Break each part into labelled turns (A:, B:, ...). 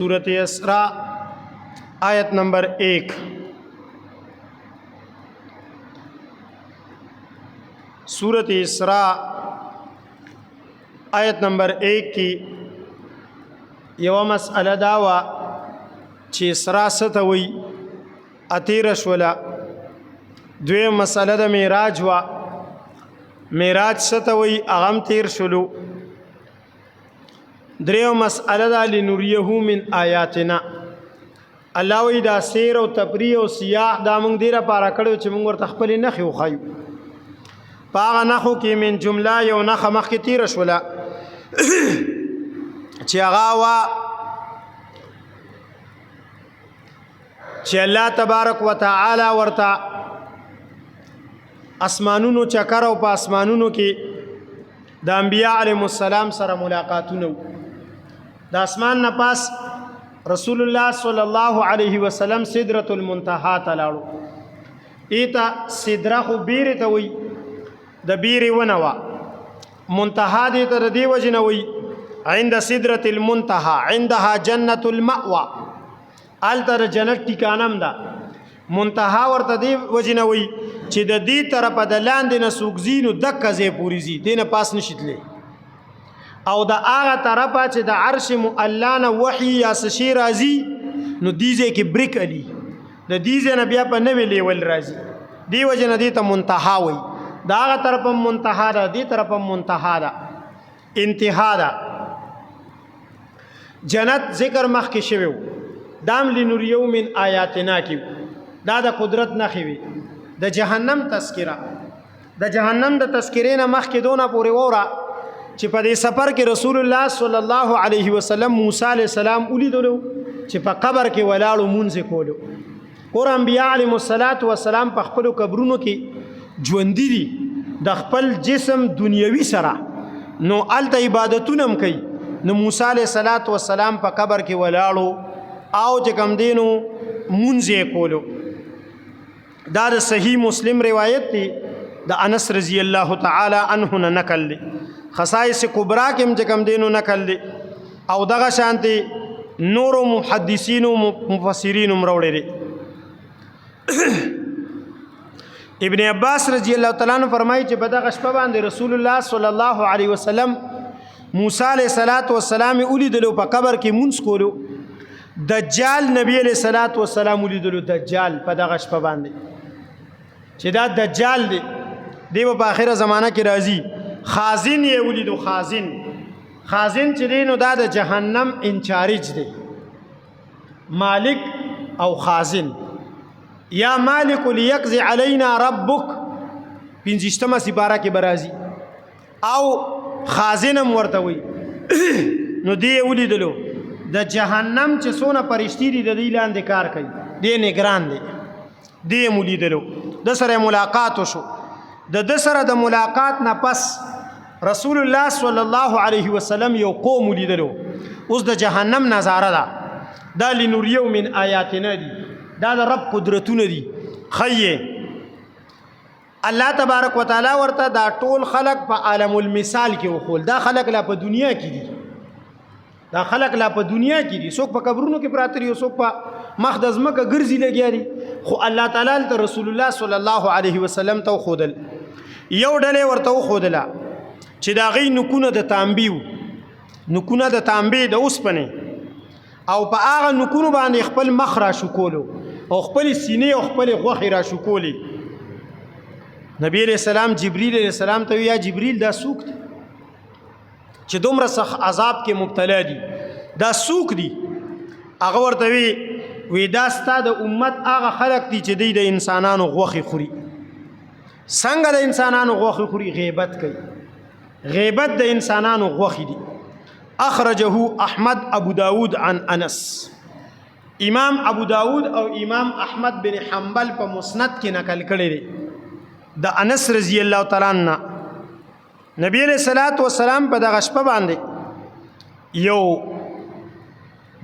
A: सूरत इसरा आयत नंबर 1। सूरत इसरा आयत नंबर 1 की यवा मसअला दावा چې اسراء څه ته وایي اتیره شوله. دویم مسأله د معراج وه، معراج څه ته وایي هغه هم تیر شولو. دریم مسأله ده لنوریه من آیاتنا، الله وایي دا سیر او تفریح او سیاح دا موږ دې لپاره کړی چې موږ ورته خپلې نښې وښایو. په هغه نښو کې من جمله یو نښه مخکې تیره شوله چې هغه وه چې الله تبارک وتعالی ورته اسمانونو چکر او په اسمانونو کې د انبیاء علیهم السلام سره ملاقاتونه و. د اسمان نه پاس رسول الله صلی الله علیه وسلم سدرة المنتهى ته لاړو. ایته سدره خو بیرې ته وایي، د بیرې ونه وه. منتهى دې ته د دې وجې نه وایي عند سدرة المنتهى عندها جنة المأوى، هلته د جنت ټیکانم ده. منتها ورته دې وجې نه وایي چې د دې طرفه د لاندې نه څوک ځي نو دکه ځای پورې ځي، دې نه پاس نشي تللی. او د هغه طرفه چې د عرش معلی نه وحي یا څه شی راځي نو دې ځای کې بریک علي، د دې ځای نه بیا په نوې لیول راځي. دې وجې نه دې ته منتها وایي. د هغه طرفه منتها ده، دې طرفه منتها ده، انتها ده. جنت ذکر مخکې شوی و، دام لنوریو من آیاتنا کی دا د قدرت نښې وي. د جهنم تذکره، د جهنم د تذکرې نه مخکې دونه پورې وره چې په دې سفر کې رسول الله صلی الله علیه وسلم موسی علیه السلام ولیدلو چې په قبر کې ولاړو مونځ کولو. کور انبیاء علیهم السلام په خپلو قبرونو کې ژوندي دي د خپل جسم دنیوي سره، نو هلته عبادتونه هم کوي. نو موسی علیه السلام په قبر کې ولاړو او چې کوم دینو مونځ یې کولو. دا د صحیح مسلم روایت دی، د انس رضی الله تعالی عنه نه نقل دی. خصائص کبرا کې هم چې کوم دینو نقل دی، او دغه شانتي نورو محدثینو مفسرینو هم راوړی دی. ابن عباس رضی الله تعالی عنه فرمایي چې په دغه شپه باندې رسول الله صلی الله علیه وسلم موسی علیه السلام ولیدلو په قبر کې مونځ کولو. دجال نبی علیہ الصلوۃ والسلام ولیدلو، دجال په دغه شپه باندې چې دا دجال دی، دی په آخره زمانہ کې راځي. خازن یې ولیدو، خازن چې دی نو دا د جهنم انچارج دی، مالک او خازن. یا مالک لیقضی علینا ربک 15مه سپاره کې برازي، او خازنم ورته وي. نو دی ولیدلو د جهنم چې څونه پرشتي دي د دې لاندې کار کوي، دی نگران دی. دی مولیدلو، د سره ملاقات وشو. د سره د ملاقات نه پس رسول الله صلی الله علیه وسلم یو قوم ولیدلو. اوس د جهنم نظاره ده، دا لنوریو من آیاتنا دي، دا د رب قدرتونه دي. خیه الله تبارک وتعالی ورته دا ټول خلق په عالم المثال کې وخول. دا خلق لا په دنیا کې دي، دا خلق لا په دنیا کې دي، څوک په قبرونو کې پراته دي، څوک په مخ د ځمکه ګرځي لګیا دي. خو الله تعالی ته رسول الله صلی الله علیه وسلم ته وښودل، یو ډلې ورته وښودله چې د هغې نوکونه د تانبې وو، نوکونه د تانبې د اوسپنې، او په هغه نوکونو باندې خپل مخ راشکولو او خپلې سینې او خپلې غوښې راشکولې. نبی علیہ السلام جبریل علیہ السلام ته یا جبریل دا څوک دی چې دومره سخت عذاب کې مبتلا دي، دا څوک دي؟ هغه ورته وی دا ستا د امت هغه خلق دي چې دی د انسانانو غوښې خوري. څنګه د انسانانو غوښې خوري؟ غیبت کوي، غیبت د انسانانو غوښې دي. اخرجه احمد ابو داود عن انس. امام ابو داود او امام احمد بن حنبل په مسند کې نقل کړی دی د انس رضی الله تعالی عنہ. نبی علیہ الصلوۃ والسلام په دغه شپه باندې یو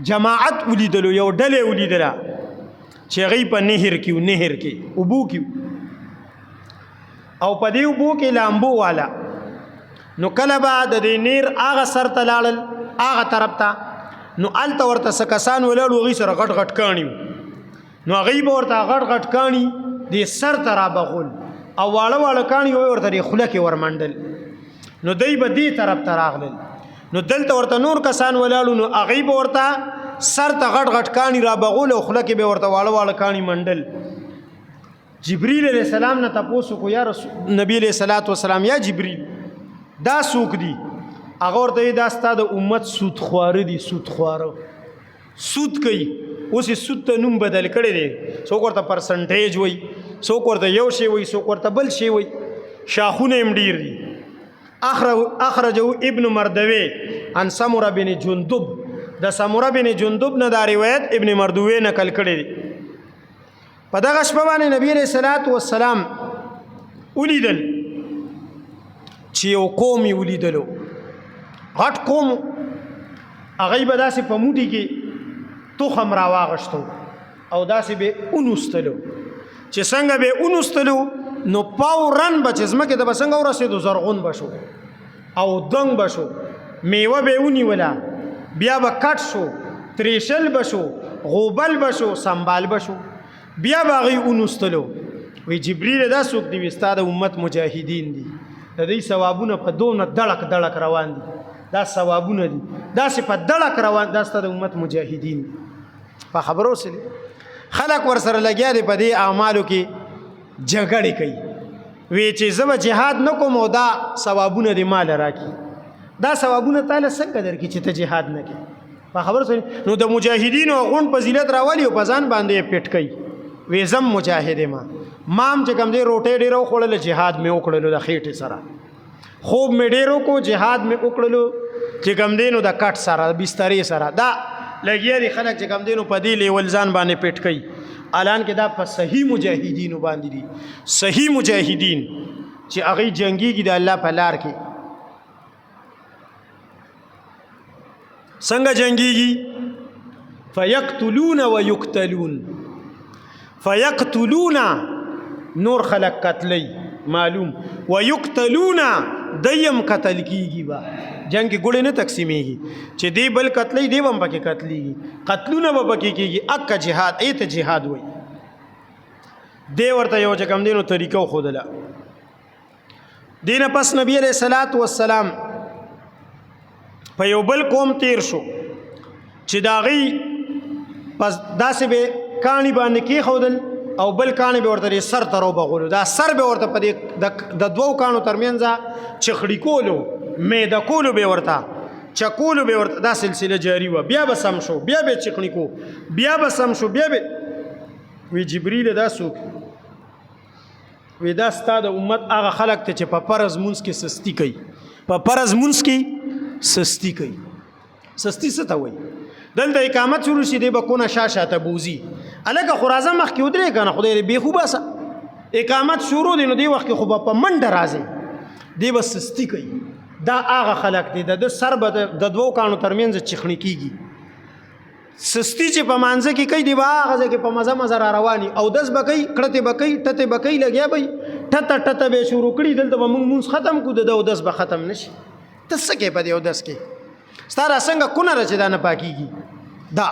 A: جماعت ولیدلو، یو ډلې ولیدله چې هغوی په نهر کې اوبو کې، او په دې اوبو کې لامبو والا. نو کله به د دې نیر هغه سر ته لاړل، هغه طرف ته، نو هلته ورته څه کسان ولاړ و هغوی سره غټ غټ کاڼي وو نو هغوی به ورته غټ غټ کاڼي دې سر ته رابغول او واړه واړه کاڼي به ورته دې خوله کې ورمنډل نو دی به دې طرف ته راغلل نو دلته ورته نور کسان ولاړو نو هغوی به ورته سر ته غټ غټ کاڼي رابغول او خوله کې به ورته واړه واړه کاڼي منډل جبریل علیہ السلام نه تپوس وکړو یا نبی علیہ الصلوۃ والسلام یا جبریل دا څوک دي هغه ورته دا ستا د امت سودخواره دي سودخواره سود کوي اوس یې سود ته نوم بدل کړی دی څوک ورته پرسنټیج وایي څوک ورته یو شی وایي څوک ورته بل شی وایي شاخونه یې ډېر دي اخرجه ابن مردوی عن سمره بن جندب د سمره بن جندب نه دا روایت ابن مردوی نقل کړی دی په دغه شپه باندې نبی علیہ الصلوۃ والسلام ولیدل چې یو قوم یې ولیدلو غټ قوم هغوی به داسې په موټي کې تخم راواغشتو او داسې به اونوستلو چې څنګه به اونوستلو نو فورا به چې ځمکې ته به څنګه ورسېدو زرغون به شو او دنګ به شو میوه به ونیوله بیا به کټ شو تریشل به شو غوبل به شو سنبال به شو بیا به هغوی اونوستلو وی جبریل دا څوک دی وي ستا د امت مجاهدین دي د دوی ثوابونه په دونه دړک دړک روان دي دا ثوابونه دي داسې په دړک روان دا ستا د امت مجاهدین دي په خبرو سره خلک ورسره لګیا دي په دې اعمالو کې جګړې کوي وی چې زه به جهاد نه کوم او دا ثوابونه دې مال راکړي دا ثوابونه تعالی څنګه درکړي چې ته جهاد نه کوې په خبرو سره نو د مجاهدینو غونډ فضیلت راولي او په ځان باندې یې پټ کوي وی زم مجاهد مام چې کوم دی روټۍ ډېره وخوړله جهاد مې وکړلو د خېټې سره خوب مې ډېر وکړو جهاد مې وکړلو چې کوم دی نو د کټ سره د بسترې سره دا لګیا دي خلک چې کوم دی نو په دې لیول ځان باندې پټ کوي الان کې دا په صحیح مجاهدینو باندې دي صحیح مجاهدین چې هغوی جنګېږي د الله په لار کې څنګه جنګېږي فیقتلون ویقتلون فیقتلون نور خلق قتلی معلوم ویقتلون دیم قتل کیږي با جنگ کې ګوړې نه تقسیمېږي چې دی بل قتلی دی هم پکې قتلیږي قتلونه به پکې کېږي اکه جهاد ایته جهاد وایي دی ورته یو چې کوم دی نو طریقه وښودله دی نه پس نبی علیہ الصلوۃ والسلام په یو بل قوم تیر شو چې د هغوی پس داسې به کاڼي باندې کېښودل او بل کاڼي به ورته سر ته روبغولو دا سر به ورته په د دوو کاڼو ترمنځ چخړي کولو میده کولو به ورته چکولو به ورته دا سلسله جاری وه بیا به سم شو بیا به چخڼي کو بیا به سم شو بیا به وی جبریل دا څوک وی دا ستا د امت هغه خلق ته چې په فرض مونځ کې سستی کوي په فرض مونځ کې سستی کوي سستی څه ته وایي دلته اقامت شروع شي دی به کونه شاته بوزي هلکه خو راځه مخکې ودرې که نه خدای دې بې خوباسه اقامت شروع دی نو دی وخت کې خو به په منډه راځي دی به سستی کوي دا هغه خلق دی د سر به د دوو کاڼو ترمنځ چخڼي کېږي سستی چې په مانځه کې کوي دی به هغه ځای کې په مزه مزه را رواني او دس به کوي کړتې به کوي ټتې به کوي لګیا به ټته ټته به شروع کړي دلته به مونږ مونځ ختم کړو د اودس به ختم نه شي ته څه کوې په دې اودس کې ستا را څنګه کونه ده چې دا نه پاکېږي دا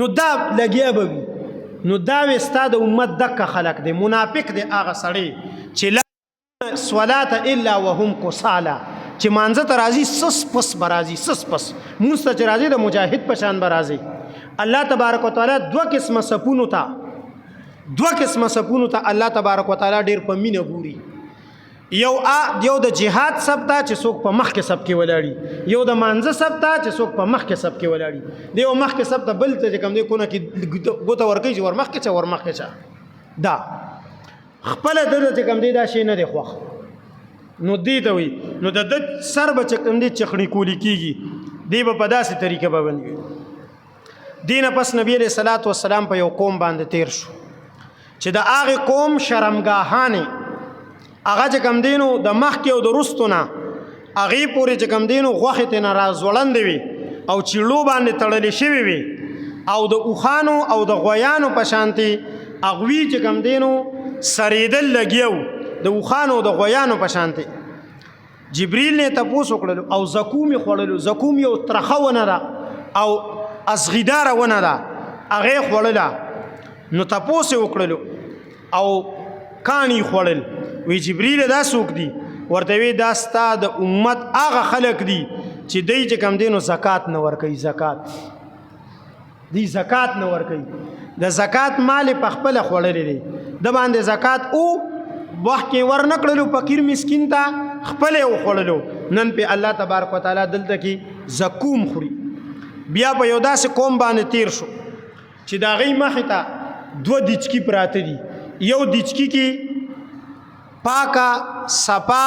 A: نو دا لګیا به وي نو دا وې ستا د امت دکه خلق دی منافق دی هغه سړی چې لا صلاة الا وهم کسالا چې مانځه ته راځي سس پس به راځي سس پس مونځ ته چې راځي د مجاهد په شان به راځي الله تبارک وتعالی دوه قسمه سپونو ته الله تبارک وتعالی ډېر په مینه ګوري یو د جهاد سب ته چې څوک په مخکې سب کې ولاړي یو د مانځه سب ته چې څوک په مخکې سب کې ولاړي دی یو مخکې سب ته بل ته چې کوم دی کونه کې ګوته ورکوي چې ورمخکې چه ورمخکې چه دا خپله د چې کوم دی دا شی نه دی خوښ نو دی ته وي نو د سر به چې کوم دی چخڼي کولی کېږي دی به په داسې طریقه به بندوي دی نه پس نبی علیہ الصلوۃ والسلام په یو قوم باندې تیر شو چې د هغې قوم شرمګاهانې هغه چې کوم دی نو د مخکې او د وروستو نه هغې پورې چې کوم دی نو غوښې ترې نه راځوړندې وي او چیړو باندې تړلې شوې وي او د اوښانو او د غویانو په شانتې هغوی چې کوم دی نو سریدل لګیا وو د اوښانو او د غویانو په شانتې جبریل نه تپوس وکړلو او زکوم یې خوړلو زکوم یو ترخه ونه ده او اصغیداره ونه ده هغې خوړله نو تپوس یې وکړلو او کاڼي خوړل وی جبریل دا څوک دي ورته وی دا ستا د امت هغه خلک دي چې دی چې کوم دی نو زکات نه ورکوي زکات دی زکات نه ورکوي د زکات مال په خپله خوړلی دی د باندې زکات او وخت کې ور نه کړلو فقیر مسکین ته خپله یې وخوړلو نن پې الله تبارک وتعالی دلته کې زکوم خوري بیا په یو داسې قوم باندې تیر شو چې د هغوی مخې ته دوه دیچکي پراته دي یو دیچکي کې پاکه صفا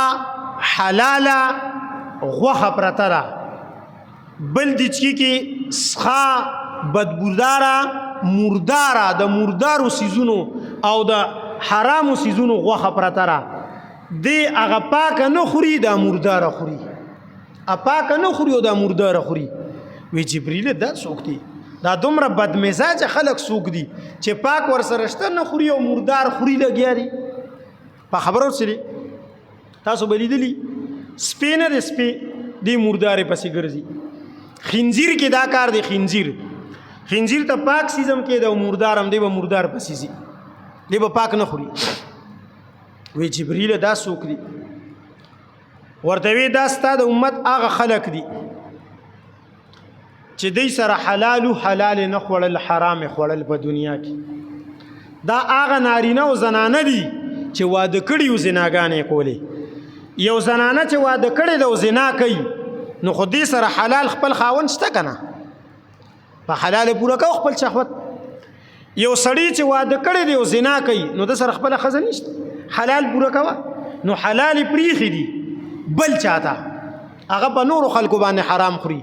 A: حلاله غوښه پرته ده بل دیچکي کې سخا بدبوداره مرداره د مردارو سیزونو او د حرامو سیزونو غوښه پرته ده دی هغه پاکه نه خوري دا مرداره خوري پاکه نه خوري او دا مرداره خوري وی جبریل دا څوک دی دا دومره بدمزاجه خلک څوک دي چې پاک ورسره شته نه خوري او مردار خوري لګیا دي په خبرو سره تاسو به لیدلي سپی نه دی سپی دی مردارې پسې ګرځي خنزیر کې دا کار دی خنزیر ته پاک سیزم کې د مردار هم دی به مردار پسې ځي دی به پاک نه خوري وی جبریل دا څوک دی ورته وی دا ستا د امت هغه خلک دي چې دی سره حلال نه خوړل حرام خوړل په دنیا کې دا هغه نارینه او زنانه دي چې واده کړي او زناګانې کولې یو زنانه چې واده کړي ده او زنا کوي نو خو دې سره حلال خپل خاوند شته که نه په حلال پوره کو خپل شهوت یو سړی چې واده کړي دی او زنا کوي نو د سره خپله ښځه نشته حلال پوره کوه نو حلال پریښي دي بل چاته هغه په نورو خلکو باندې حرام خوري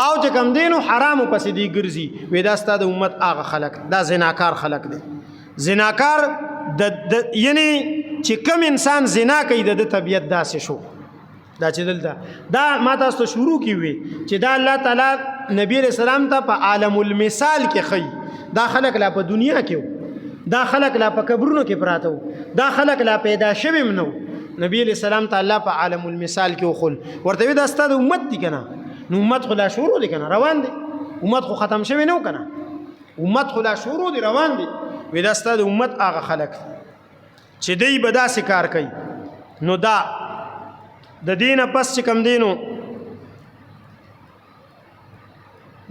A: او چې کم دی نو حرامو پسې دی ګرځي وی دا ستا د امت هغه خلک دا زناکار خلک دی زناکار یعنی چې کم انسان زنا کوي د طبیعت داسې شو دا چې دلته دا ما تاسو ته شروع کی وي چې دا الله تعالی نبی علیہ السلام ته په عالم المثال کې خی دا خلک لا په دنیا کې دا خلک لا په قبرونو کې پراته دا خلک لا پیدا شوي نو نبی علیہ السلام ته الله په عالم المثال کې وخل ورته وی دا ستا د امت دي کنه نو امت خو لا شروع دي کنه روان دي امت خو ختم شوی نه کنه امت خو لا شروع دي روان دي وی دا ستا د امت هغه خلک چې دی به داسې کار کوي نو دا د دینه پس چې کم دینو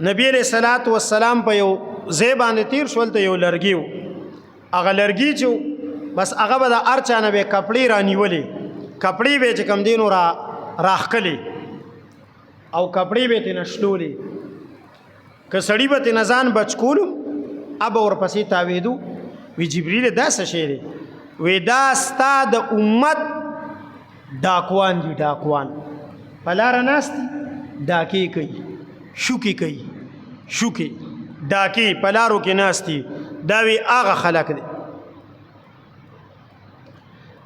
A: نبی علیہ الصلوۃ والسلام په یو ځای باندې تیر شول ته یو لرګي و هغه لرګي چې بس هغه به د هر چا نه به کپړې رانیولې کپړې به چې کم دینو راښکلې او کپړې به ترې نه شلولې که سړي به ترې نه ځان بچ کولو اب ورپسې تاوېدو وی جبریل دا څه شی دی وی دا ستا د امت ډاکوان دي ډاکوان په لاره ناست دي ډاکې کوي شوکې کوي شوکې ډاکې په لارو کې ناست دي دا وی هغه خلک دی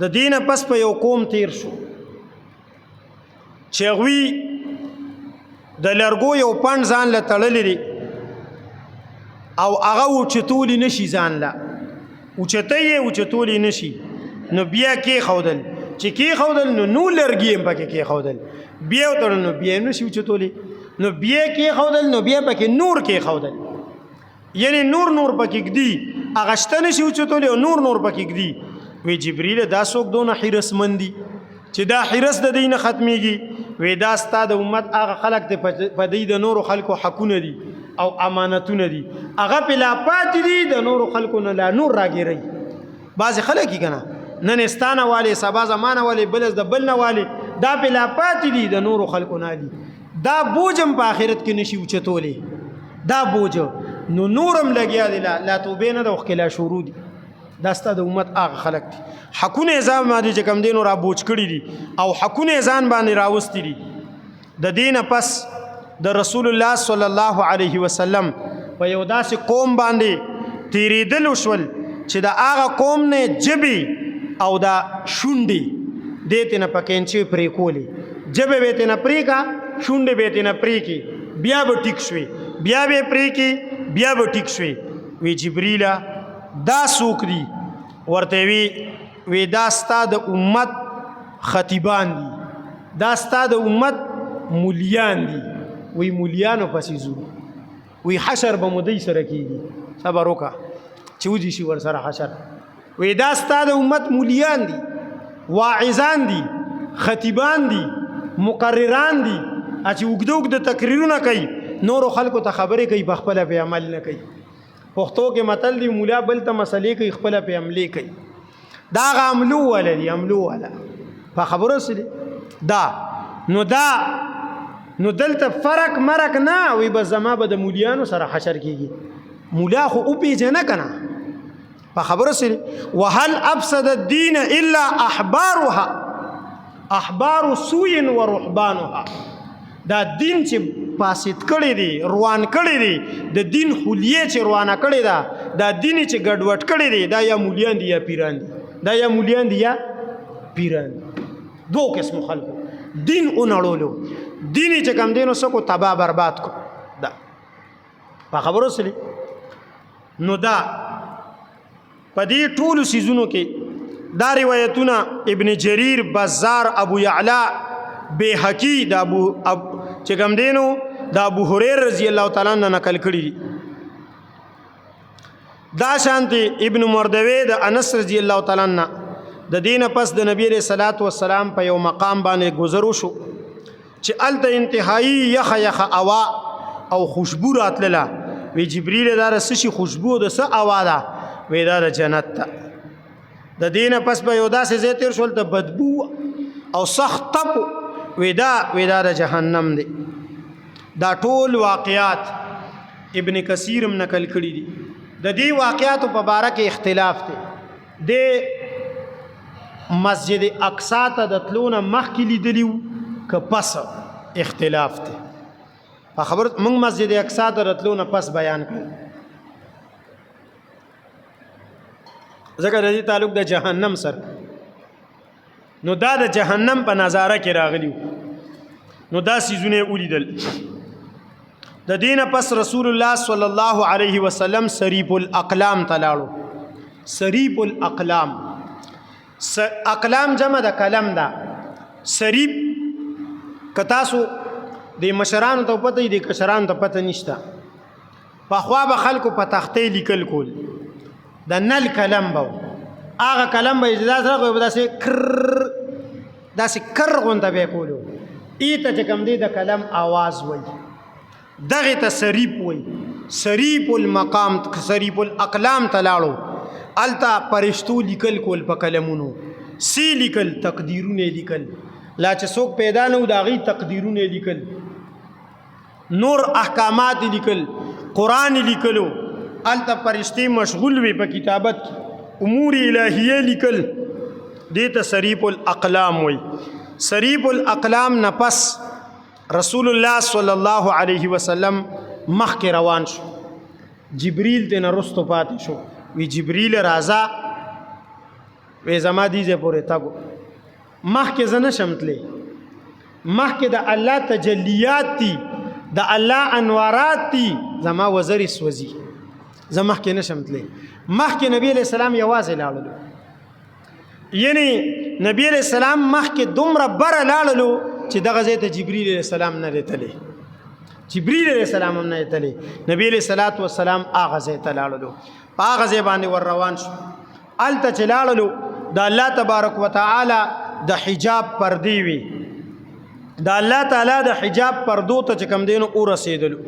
A: د دینه پس په یو قوم تیر شو چې هغوی د لرګو یو پڼ ځان له تړلی دی او هغه اوچتولی نشي ځان له اوچتی یې اوچتولی نشي نو بیا کېښودل چې کېښودل نو لرګي هم پکې کېښودل بیا وتړل نو بیا نشي اوچتولی نو بیا کېښودل نو بیا پکې نور کېښودل یعنی نور پکې ږدي هغه شته نشي اوچتولی او نور پکې ږدي وی جبریل دا څوک دونه حرصمند دي چې دا حرص د دوی نه ختمیږي وی دا ستا د امت هغه خلک دی په دوی د نورو خلکو حقونه دي او امانتونه دي هغه پې لا پاتې دي د نورو خلکو نه لا نور راګیروي بعضې خلک یې که نه نن ستا نه والې سبا زما نه والې بل د بل نه والې دا پې لا پاتې دي د نورو خلکو نه دي دا بوج هم په آخرت کې نشي اوچتولی دا بوج نو نور هم لګیا دی لا توبې نه د وخت لا شروع دي دا ستا د امت هغه خلک دي حقونه یې ځان باندې چې کوم دی نو را بوج کړي دي او حقونه یې ځان باندې راوستي دي د دینه پس د رسول الله صلی الله علیه وسلم په یو داسې قوم باندې تیریدل وشول چې د هغه قوم نه جبې او دا شونډې دې ته نه په کینچې پرې کولې جبې به ته نه پرېږه شونډې به ته نه پرېږي بیا به ټیک شوې بیا به پرېږي بیا به ټیک شوې وی جبریله دا څوک دي ورته وی دا ستا د امت خطیبان دي دا ستا د امت مولیان دي وی مولیانو پسې ځو وی حشر به مودی سره کیږي صبر وکا چې وځي شي ور سره حشر وی دا ستاسو امت مولیان دي واعظان دي خطیبان دي مقرران دي چې وګدوګ د تقریرونه کوي نور خلکو ته خبرې کوي په خپل په عمل نه کوي پښتو کې متل دی مولا بل ته مسلې کوي خپل په عملي کوي دا عملو ولدي عملو ولا په خبرو سره دا نو دلته فرق مرق نه وي بس زما به د مولیانو سره حشر کیږي مولا خو او پیژنه کنه په خبرو سره وهل افسد الدين الا احبار سوء ورهبانها دا دین چې فاسد کړی دی روان کړی دی د دین خلیه چې روانه کړی دا دین چې ګډوډ کړی دی دا یا مولیان دي یا پیران دي یا پیران دو قسم خلکو دین اونړولو دین چې کم دینو سکو تباہ برباد کو دا په خبرو سره نو دا په دې ټولو سيزونو کې دا روایتونه ابن جریر بزار ابو یعلا بیهقی دا ابو چې کم دینو دا ابو هريره رضی الله تعالی عنہ نقل کړی دا شانتی ابن مردوی د انس رضی الله تعالی عنہ د دین پس د نبی علیہ الصلوۃ والسلام په یو مقام باندې گذرو شو چې الته انتهایی یخ اوا او خوشبو راتله وی جبرئیل دا رسشي خوشبو د س اوا دا وی دا جنت ته د دین پس په یو داسې ځای تیر شول د بدبو او سخت تپ ودا د جهنم دی دا ټول واقعات ابن کثیر هم نقل کړي دي د دې واقعاتو په باره کې اختلاف دی د مسجد اقصی ته د تلونه مخکې لیدلیو که پس اختلاف دی په خبر موږ مسجد اقصی ته د تلونه پس بیان کړو ځکه د دې تعلق د جهنم سره نو دا د جهنم په نظاره کې راغلیو نو دا سيزونه ولیدل د دینه پس رسول الله صلی الله علیه وسلم سریب الاقلام تلاړو سریب الاقلام اقلام جمع د قلم دا سریب کتاسو د مشرانو ته پته دي کشرانو ته پته نشته په خوا به خلکو په تختې لیکل کول د نل کلم بو هغه کلم به اجازه راغو داسې کر غونډه به کولو ایته چې کوم دی د کلم आवाज وای دغه ته سریب وای سریب المقام سریب الاقلام تلاړو التا پرشتو لیکل کول په کلمونو سی لیکل تقدیرونه لیکل لا چې څوک پیدا نه و داغي تقدیرونه لیکل نور احکامات لیکل قران لیکلو التا پرشتي مشغول وي په کتابت امور الهیه لیکل دیتا سریب الاقلام وی سریب الاقلام نپس رسول الله صلی الله علیه وسلم مخ کې روان شو جبريل ته نرستو پاتې شو وی جبريل رازا وی زما دیزه پورې تاګو مخ کې زنه شمتلې مخ کې د الله تجلیات دي د الله انوارات دي زما وزر سوزي زما مخ کې نشمتلې مخ کې نبی علیہ السلام یوازې لاړلو یعنی نبی علیہ السلام مخ کې دومره بر لاړلو چې دغه ځای ته جبرئیل علیہ السلام نه لتلی جبرئیل علیہ السلام نه لتلی نبی علیہ الصلوۃ والسلام هغه ځای ته لاړلو هغه ځای باندې ور روان شو الته چې لاړلو د الله تبارک وتعالى د حجاب پردی وی د الله تعالی د حجاب پردو ته چې کم دینو او رسیدلو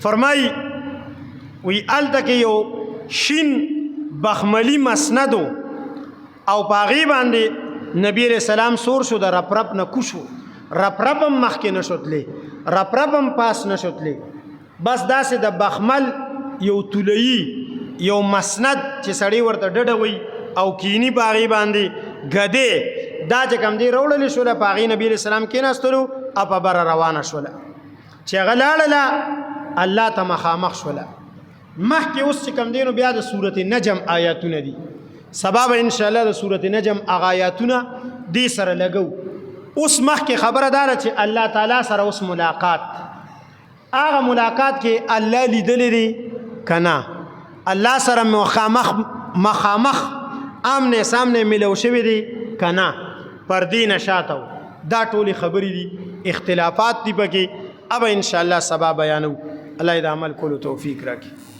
A: فرمای وی الته کې یو شین بخملی مسندو او پاغي باندې نبی علیہ السلام سور شو د رپرپ نه کوشو رپرپم مخکې نشوتلې رپرپم پاس نشوتلې بس داسې د بخمل یو تولئی یو مسند چې سړی ورته ډډه وي او کینی پاغي باندې غده دا چې کم دی وروړل شو له پاغي نبی علیہ السلام کې نستلو اپ بر روانه شوله چې غلاله الله ته مخامخ شوله مخکې اوس چې کم دینو بیا د سورته نجم آیاتونه دي سبب ان شاء الله د سورته نجم آیاتونه دې سره لګو اوس مخکې خبره دار چې الله تعالی سره اوس ملاقات هغه ملاقات کې الله لیدلې دي کنا الله سره مخامخ آمنے سامنے ملو شوی دي کنا پردې نشاتو دا ټولي خبرې دي اختلافات دي پکې اب ان شاء الله سبب بیانو الله دې عمل کولو توفیق راکړي.